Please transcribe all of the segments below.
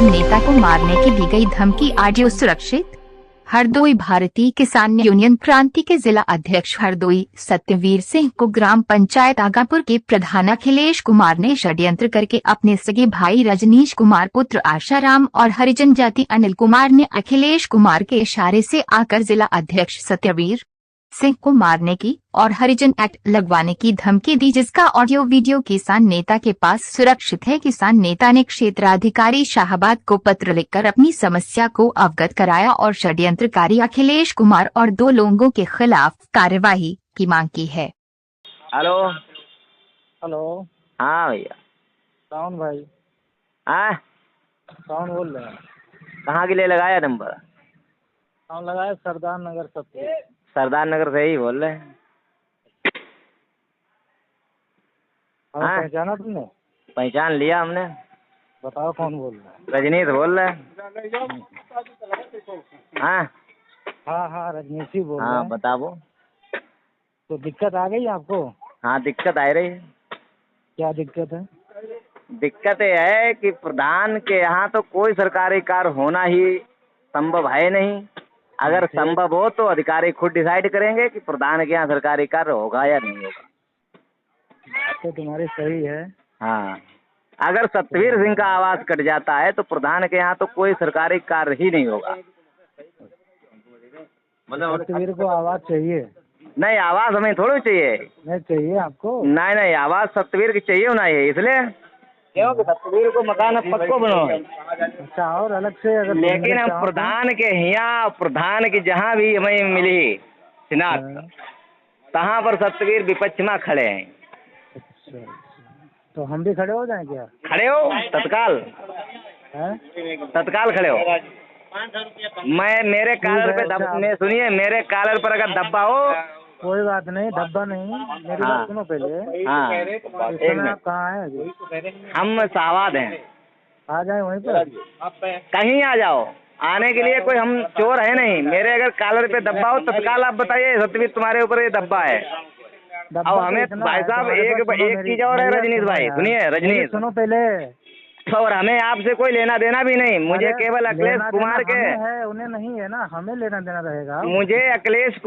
किसान नेता को मारने की दी गई धमकी, ऑडियो सुरक्षित। हरदोई भारतीय किसान यूनियन क्रांति के जिला अध्यक्ष हरदोई सत्यवीर सिंह को ग्राम पंचायत आगापुर के प्रधान अखिलेश कुमार ने षड्यंत्र करके अपने सगे भाई रजनीश कुमार पुत्र आशाराम और हरिजन जाति अनिल कुमार ने अखिलेश कुमार के इशारे से आकर जिला अध्यक्ष सत्यवीर सिंह को मारने की और हरिजन एक्ट लगवाने की धमकी दी, जिसका ऑडियो वीडियो किसान नेता के पास सुरक्षित है। किसान नेता ने क्षेत्राधिकारी शाहबाद को पत्र लिखकर अपनी समस्या को अवगत कराया और षड्यंत्रकारी अखिलेश कुमार और 2 लोगों के खिलाफ कार्यवाही की मांग की है। हेलो। हेलो। हाँ भैया। कौन भाई? हाँ, कौन बोल रहे हैं? कहाँ के लिए लगाया नंबर? कौन लगाया? सरदार नगर सबसे। सरदार नगर से ही बोल रहे हैं। हाँ, पहचाना तुमने? पहचान लिया हमने। बताओ कौन बोल रहा है? रजनीश बोल रहे हैं। हाँ हाँ हाँ, रजनीश ही बोल रहे हाँ, हैं। बताओ। तो दिक्कत आ गई आपको? हाँ, दिक्कत आ रही है। क्या दिक्कत है? दिक्कत ये है कि प्रधान के यहाँ तो कोई सरकारी कार्य होना ही संभव है नहीं। अगर संभव हो तो अधिकारी खुद डिसाइड करेंगे कि प्रधान के यहाँ सरकारी कार्य होगा या नहीं होगा। तो तुम्हारी सही है। हाँ, अगर सतवीर सिंह का आवाज कट जाता है तो प्रधान के यहाँ तो कोई सरकारी कार्य ही नहीं होगा। सत्यवीर को आवाज चाहिए? नहीं, आवाज हमें थोड़ी चाहिए। नहीं चाहिए आपको? नहीं नहीं, आवाज सतवीर की चाहिए होना है, इसलिए क्योंकि सतवीर को मकान पक्को बनाओ। अच्छा, और अलग से अगर लेकिन हम प्रधान के यहाँ, प्रधान की जहाँ भी हमें मिली शिनाख्त, तहाँ पर सतवीर विपक्ष में खड़े हैं। अच्छा, तो हम भी खड़े हो जाएं क्या? खड़े हो तत्काल, तत्काल खड़े हो। मैं मेरे कॉलर पे में सुनिए, मेरे कॉलर पर अगर धब्बा हो। कोई बात नहीं, धब्बा नहीं, मेरी बात सुनो पहले। हाँ, इस समय आप कहाँ हैं अभी? हम शाहबाद हैं। आ जाए वहीं पर? कहीं आ जाओ, आने के लिए कोई हम चोर है नहीं। मेरे अगर कॉलर पे धब्बा हो तत्काल आप बताइए सतवीर तुम्हारे ऊपर ये धब्बा है। अब हमें भाई साहब एक चीज और है रजनीश भाई, सुनिए रजनीश, सुनो पहले। और हमें आपसे कोई लेना देना भी नहीं। मुझे केवल अखिलेश कुमार के है, उन्हें नहीं है ना, हमें लेना देना रहेगा। मुझे अखिलेश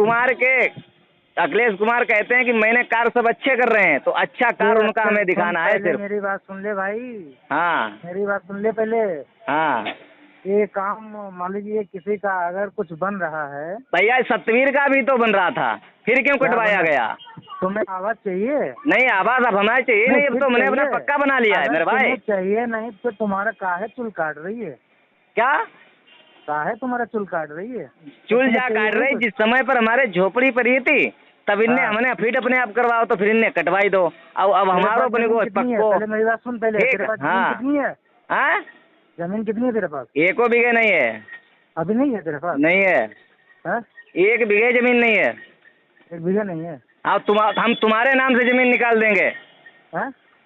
कुमार कहते हैं कि मैंने कार्य सब अच्छे कर रहे हैं, तो अच्छा कार्य उनका हमें दिखाना है सिर्फ। मेरी बात सुन ले भाई। हाँ, मेरी बात सुन ले पहले। हाँ, ये काम मान लीजिए किसी का अगर कुछ बन रहा है। भैया सतवीर का भी तो बन रहा था, फिर क्यों कटवाया गया? तुम्हें आवाज चाहिए? नहीं, आवाज अब हमें चाहिए नहीं, अब तो मैंने अपना पक्का बना लिया है मेरे भाई। चाहिए नहीं तो तुम्हारा काहे चुल काट रही है? क्या काहे तुम्हारा चुल काट रही है? चुल जा काट रही? जिस समय पर हमारे झोपड़ी पड़ी थी तब इनने हमने फिट अपने आप करवाओ तो फिर इनने कटवाई दो। अब हमारो अपने को पक्को। पहले मेरी बात सुन पहले। तेरे पास जमीन कितनी है? हाँ, जमीन कितनी है तेरे पास? 1 बीघे नहीं है। अभी नहीं है तेरे पास? नहीं है। 1 बीघे जमीन नहीं है। 1 बीघा नहीं है? हम तुम्हारे नाम से जमीन निकाल देंगे।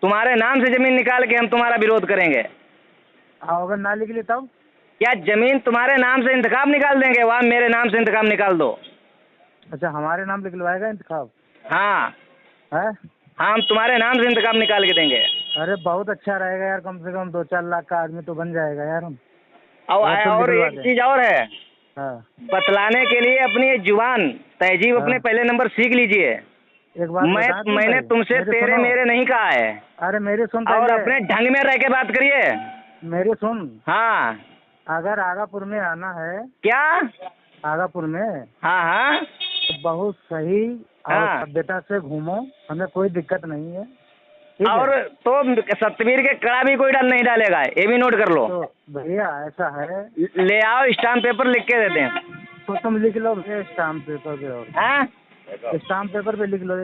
तुम्हारे नाम से जमीन निकाल के हम तुम्हारा विरोध करेंगे। अगर ना लिख ली तब? क्या जमीन तुम्हारे नाम से इंतखाब निकाल देंगे? वहाँ मेरे नाम से इंतखाब निकाल दो। अच्छा, हमारे नाम लिखलवाएगा इंतखाब? हाँ, हम तुम्हारे नाम से इंतखाब निकाल के देंगे। अरे बहुत अच्छा रहेगा यार, कम से कम 2-4 लाख का आदमी तो बन जाएगा यार हम। और एक चीज और है, बतलाने के लिए अपनी जुबान तहजीब अपने पहले नंबर सीख लीजिए। एक बात मैंने तुमसे तेरे मेरे नहीं कहा है। अरे मेरी सुन, और अपने ढंग में रह के बात करिए। मेरी सुन। हाँ, अगर आगापुर में आना है। क्या? आगापुर में? हाँ हाँ, तो बहुत सही और सभ्यता से घूमो, हमें कोई दिक्कत नहीं है। और तो सतवीर के कड़ा भी कोई नहीं डालेगा, ये भी नोट कर लो। तो भैया ऐसा है, ले आओ, स्टाम्प पेपर लिख के देते हैं। तो तुम लिख लो भैया स्टाम्प पेपर पे। और स्टाम्प पेपर पे लिख लो।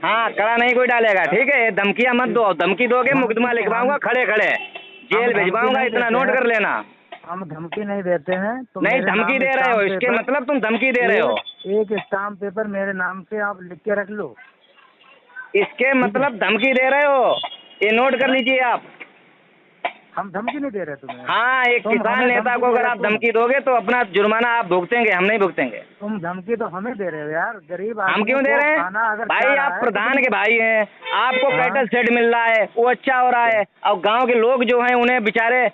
हाँ, कड़ा नहीं कोई डालेगा, ठीक है? धमकियाँ मत दो, धमकी दोगे मुकदमा लिखवाऊंगा, खड़े खड़े जेल भिजवाऊंगा, इतना नोट कर लेना। हम धमकी नहीं देते हैं। नहीं, धमकी दे रहे हो, इसके मतलब तुम धमकी दे रहे हो। एक स्टाम्प पेपर मेरे नाम से आप लिख के रख लो, इसके मतलब धमकी दे रहे हो, ये नोट कर लीजिए आप। हम धमकी नहीं दे रहे तुम्हें। हाँ, एक किसान नेता को अगर आप धमकी दोगे तो अपना जुर्माना आप भुगतेंगे, हम नहीं भुगतेंगे। तुम धमकी तो हमें दे रहे हो यार, गरीब आदमी। हम क्यों दे रहे हैं भाई? आप प्रधान के भाई हैं, आपको कैटल शेड मिल रहा है, वो अच्छा हो रहा है। और गांव के लोग जो हैं उन्हें बेचारे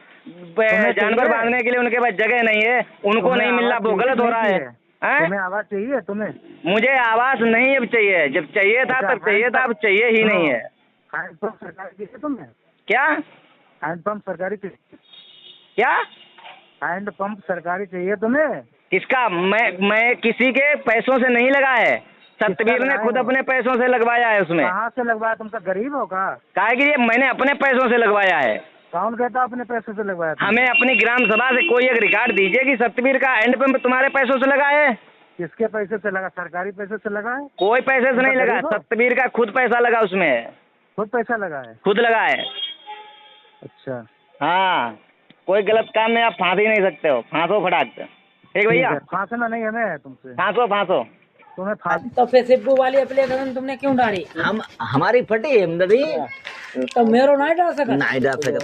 जानवर बांधने के लिए उनके पास जगह नहीं है, उनको नहीं मिल रहा, वो गलत हो रहा है। तुम्हें आवाज चाहिए? तुम्हें? मुझे आवाज नहीं अब चाहिए, जब चाहिए था तब चाहिए था, अब चाहिए ही नहीं है। हैंडपंप सरकारी चाहिए तुम्हें? क्या हैंडपंप सरकारी चाहिए? क्या हैंडपंप सरकारी चाहिए तुम्हें? किसका? मैं किसी के पैसों से नहीं लगा है, सतवीर ने खुद अपने पैसों से लगवाया है। उसमें कहाँ से लगवाया? तुम तो गरीब हो का? काहे कि ये मैंने अपने पैसों से लगवाया है। कौन कहता अपने पैसे से लगवाया? हमें अपनी ग्राम सभा से कोई एक रिकॉर्ड दीजिए कि सतवीर का हैंडपंप तुम्हारे पैसों से लगा है। किसके पैसे से लगा? सरकारी पैसे से लगा है? कोई पैसे से नहीं लगा, सतवीर का खुद पैसा लगा उसमें, खुद पैसा लगा है? खुद लगा है। अच्छा, हाँ, कोई गलत काम में आप फांस ही नहीं सकते हो, फांसो फटाक से। ठीक भैया, फांसना नहीं हमें तुमसे, फांसो फांसो। तुम्हें फांस। तो फिर सिब्बू वाली एप्लीकेशन तुमने क्यों डाली? हमारी फटी है मददी, तो मेरो नहीं डाल सका? नहीं डाल सकत।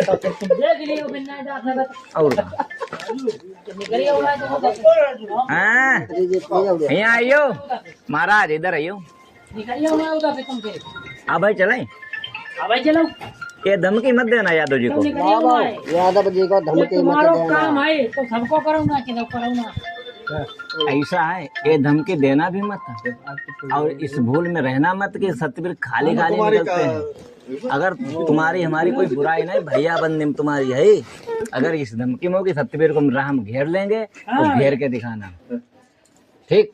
तो फिर तुम देख लियो, फिर नहीं डाल सकत। और निकलिए उड़ा तो हाँ, यहाँ आइयो महाराज, इधर आइयो। निकलिए उड़ा उधर से तुम फिर। अब भाई चलें, अब चलो। ये धमकी मत देना यादव जी को। निकलिए उड़ा। यादव जी को धमकी मत तुम्हारा देना। काम है तो सबको करो ना, कि करो ना। ऐसा है, ये धमकी देना भी मत, और इस भूल में रहना मत कि सतवीर खाली खाली निकलते हैं। अगर तुम्हारी हमारी कोई बुराई नहीं, भैया बंदी तुम्हारी है। अगर इस धमकी में होगी सतवीर को हम घेर लेंगे, तो घेर के दिखाना। ठीक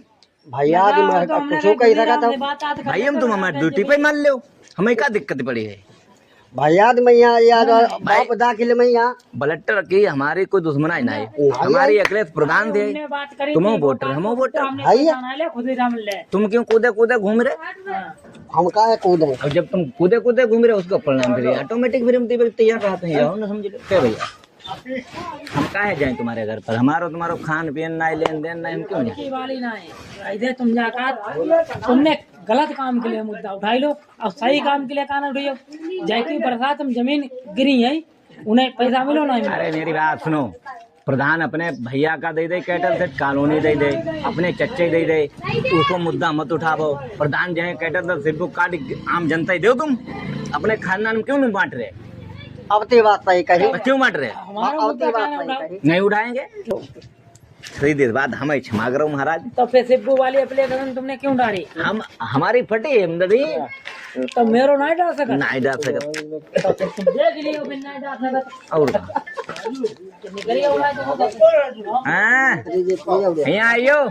भैया पूछो कही रखा था भाई, हम तुम हमारी ड्यूटी पे मान लो, हमें क्या दिक्कत पड़ी है? भैया मैया यार बाप दाखिल मैया बलट्टर की हमारी कोई दुश्मनाई नहीं, हमारी अखिलेश प्रधान थे, तुम वोटर हम वोटर। तुम क्यों कूदे कूदे घूम रहे? हम का है कूदे? अब जब तुम कूदे कूदे घूम रहे उसका परिणाम फिर ऑटोमेटिक फिर हम तैयार रहते हैं, जाओ ना, समझ लो क्या भैया। हम काहे जाएं तुम्हारे घर पर? हमारो तुम्हारो खान पीन नहीं, लेन देन नहीं, हम क्यों जाएं? वाली ना है इधर, तुम जाकर तुमने गलत काम के लिए मुद्दा उठाई लो, और सही काम के लिए कान उठाइयो। जैकी बरसात में जमीन गिरी है, उन्हें पैसा मिलो ना। अरे मेरी बात सुनो, प्रधान अपने भैया का दे दे कैटल सेट कॉलोनी दे दे, अपने चच्चे दे दे, उसको मुद्दा मत उठाओ। प्रधान जो है कैटल सेट सिर्फ काट आम जनता ही दो, तुम अपने खानदान में क्यों नहीं बांट रहे? अब ते बात सही कही, क्यों बांट रहे? अब ते बात सही कही। नहीं उठाएंगे थोड़ी देर बाद हम क्षमा करो महाराज। तो फिर सिब्बू वाली एप्लीकेशन तुमने क्यों डाली? हम हमारी फटी है मददी, तो मेरो नहीं डाल सका? नहीं डाल सकत। तो फिर तुम देख लियो, फिर नहीं डाल सकत। और निकलिए उड़ा तो हाँ, यहाँ आइयो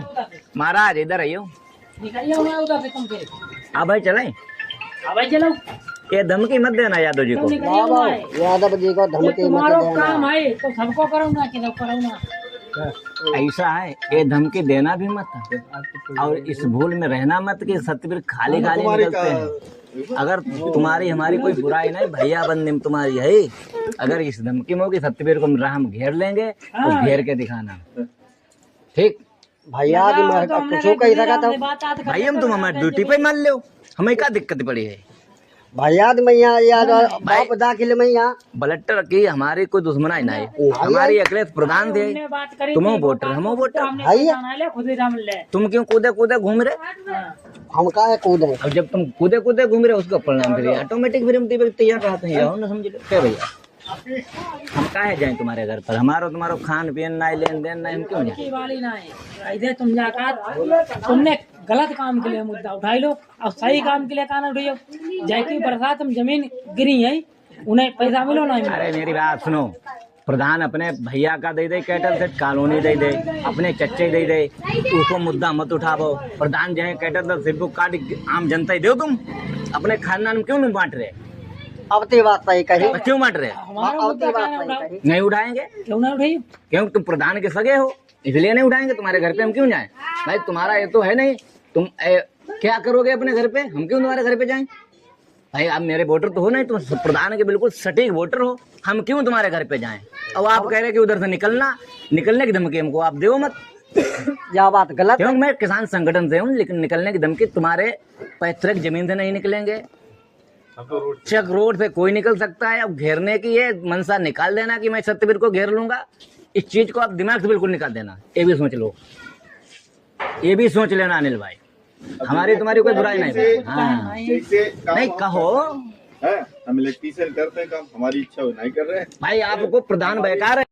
महाराज, इधर आइयो। निकलिए उड़ा उधर से तुम फिर। अब भाई चलें, अब चलो। ये धमकी मत देना यादव जी को। निकलिए उड़ा। यादव जी को धमकी मत तुम्हारा देना। काम है तो सबको करो ना, कि करो ना। ऐसा है, ये धमकी देना भी मत, और इस भूल में रहना मत कि सतवीर खाली खाली निकलते हैं। अगर तुम्हारी हमारी कोई बुराई नहीं, भैया बंदी तुम्हारी है। अगर इस धमकी में होगी सतवीर को हम घेर लेंगे, तो घेर के दिखाना। ठीक भैया पूछो कही रखा था भाई, हम तुम हमारी ड्यूटी पे मान लो, हमें क्या दिक्कत पड़ी है? भैया मैया यार बाप दाखिल मैया बलट्टर की हमारी कोई दुश्मनाई नहीं, हमारी अखिलेश प्रधान थे, तुम वोटर हम वोटर। तुम क्यों कूदे कूदे घूम रहे? हम का है कूदे? अब जब तुम कूदे कूदे घूम रहे उसका परिणाम फिर ऑटोमेटिक फिर हम तैयार रहते हैं, जाओ ना, समझ लो क्या भैया। हम काहे जाएं तुम्हारे घर पर? हमारो तुम्हारो खान पीन नहीं, लेन देन नहीं, हम क्यों जाएं? वाली ना है इधर, तुम जाकर तुमने गलत काम के लिए मुद्दा उठाई लो, और सही काम के लिए कान उठाइयो। जैकी बरसात में जमीन गिरी है, उन्हें पैसा मिलो ना। अरे मेरी बात सुनो, प्रधान अपने भैया का दे दे कैटल सेट कॉलोनी दे दे, अपने चच्चे दे दे, उसको मुद्दा मत उठाओ। प्रधान जो है कैटल सेट सिर्फ काट आम जनता ही दो, तुम अपने खानदान में क्यों नहीं बांट रहे? अब ते बात सही कही। क्यों बांट रहे? अब ते बात सही कही। नहीं उठाएंगे? क्यों ना उठाइयो? क्यों? तुम प्रधान के सगे हो, इसलिए नहीं उठाएंगे। तुम्हारे घर पे हम क्यों जाएं? भाई तुम्हारा ये तो है नहीं, तुम क्या करोगे अपने घर पे? हम क्यों तुम्हारे घर पे जाएं? भाई आप मेरे वोटर तो हो नहीं, तुम प्रधान के बिल्कुल सटीक वोटर हो, हम क्यों तुम्हारे घर पे जाएं? अब आप कह रहे कि उधर से निकलने की धमकी हमको आप दो मत। यह बात गलत। क्यों? मैं किसान संगठन से हूँ, लेकिन निकलने की धमकी तुम्हारे पैतृक जमीन से नहीं निकलेंगे। चक रोड से कोई निकल सकता है। अब घेरने की ये मनसा निकाल देना कि मैं सत्यवीर को घेर लूंगा, इस चीज को आप दिमाग से बिल्कुल निकाल देना। ये भी सोच लो, ये भी सोच लेना अनिल भाई, हमारी तुम्हारी कोई बुराई नहीं। हाँ नहीं कहो, है, हम इलेक्ट्रीशियन करते हैं काम, हमारी इच्छा नहीं कर रहे हैं। भाई आपको प्रधान बेकार है।